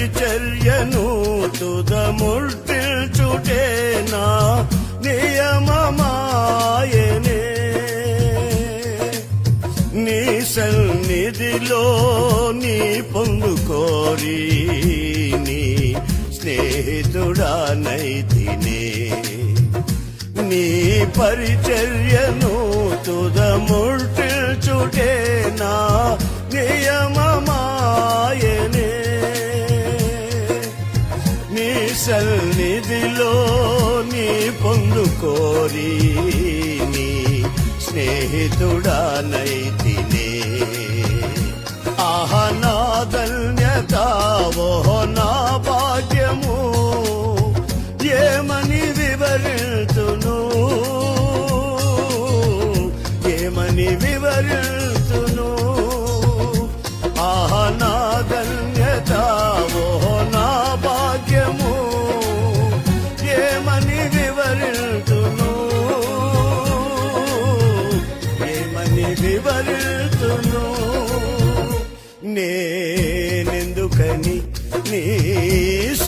పరిచర్యను తుదముట్టిల్చుటే నా నియమమాయనే నీ సన్నిధిలో నీ పొందుకోరి నీ స్నేహితుడానైతినే నీ పరిచర్యను తుదముట్టిల్చుటే నా నియమమాయనే నీ సన్నిధిలో నీ పొందుకోరి నీ స్నేహితుడానైతినే